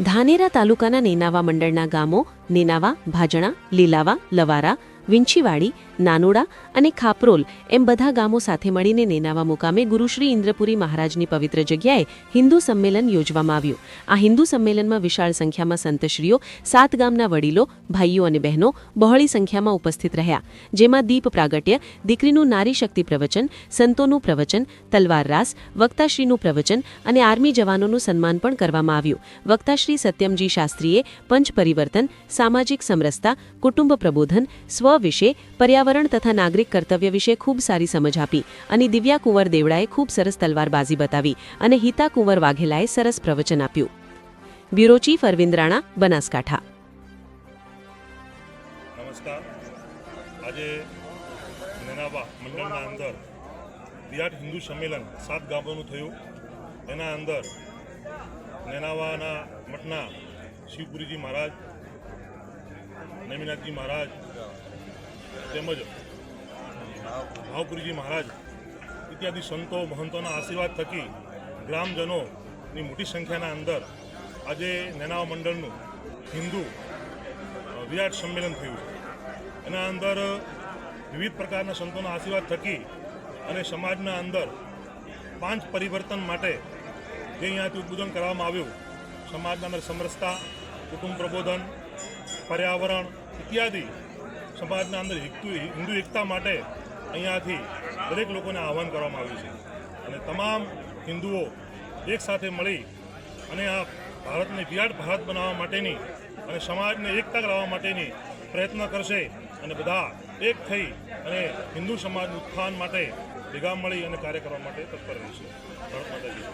ધાનેરા તાલુકાના નેનાવા મંડળના ગામો નેનાવા, ભાજણા, લીલાવા, લવારા, વિંછીવાડી, નાનોડા અને ખાપરોલ એમ બધા ગામો સાથે મળીને નેનાવા મુકામે ગુરુશ્રી ઇન્દ્રપુરી મહારાજની પવિત્ર જગ્યાએ હિન્દુ સંમેલન યોજવામાં આવ્યું. આ હિન્દુ સંમેલનમાં વિશાળ સંખ્યામાં સંતશ્રીઓ, 7 ગામના વડીલો, ભાઈઓ અને બહેનો બહોળી સંખ્યામાં ઉપસ્થિત રહ્યા, જેમાં દીપ પ્રાગટ્ય, દીકરીનું નારી શક્તિ પ્રવચન, સંતોનું પ્રવચન, તલવાર રાસ, વક્તાશ્રીનું પ્રવચન અને આર્મી જવાનોનું સન્માન પણ કરવામાં આવ્યું. વક્તાશ્રી સત્યમજી શાસ્ત્રીએ પંચ પરિવર્તન, સામાજિક સમરસતા, કુટુંબ પ્રબોધન, સ્વ વિશે, પર્યાવરણ તથા નાગરિક કર્તવ્ય વિશે ખૂબ સારી સમજ આપી અને દિવ્યા કુંવર દેવડાએ ખૂબ સરસ તલવારબાજી બતાવી અને હિતા કુંવર વાઘેલાએ સરસ પ્રવચન આપ્યું. Bureau chief Arvind Rana, Banaskantha. નમસ્કાર. આજે નેનાવા મંડળના અંદર વિરાટ હિન્દુ સંમેલન 7 ગામોનું થયું. એના અંદર નેનાવાના મઠના શિવપુરીજી મહારાજ, નેમિનાથજી મહારાજ તેમજ ભાવપુરીજી મહારાજ ઇત્યાદિ સંતો મહંતોના આશીર્વાદ થકી ગ્રામજનોની મોટી સંખ્યાના અંદર આજે નેનાવા મંડળનું હિન્દુ વિરાટ સંમેલન થયું છે. એના અંદર વિવિધ પ્રકારના સંતોના આશીર્વાદ થકી અને સમાજના અંદર 5 પરિવર્તન માટે જે અહીંયાથી ઉદ્બોધન કરવામાં આવ્યું, સમાજના અંદર સમરસતા, કુટુંબ પ્રબોધન, પર્યાવરણ ઇત્યાદિ સમાજના અંદર હિન્દુ એકતા માટે અહીંયાથી દરેક લોકોને આહ્વાન કરવામાં આવ્યું છે અને તમામ હિન્દુઓ એક સાથે મળી અને આ ભારતને વિરાટ ભારત બનાવવા માટેની અને સમાજને એકતા લાવવા માટેની પ્રયત્ન કરશે અને બધા એક થઈ અને હિન્દુ સમાજનું ઉત્થાન માટે ભેગા મળી અને કાર્ય કરવા માટે તત્પર રહેશે. ભારત માતા કી જય.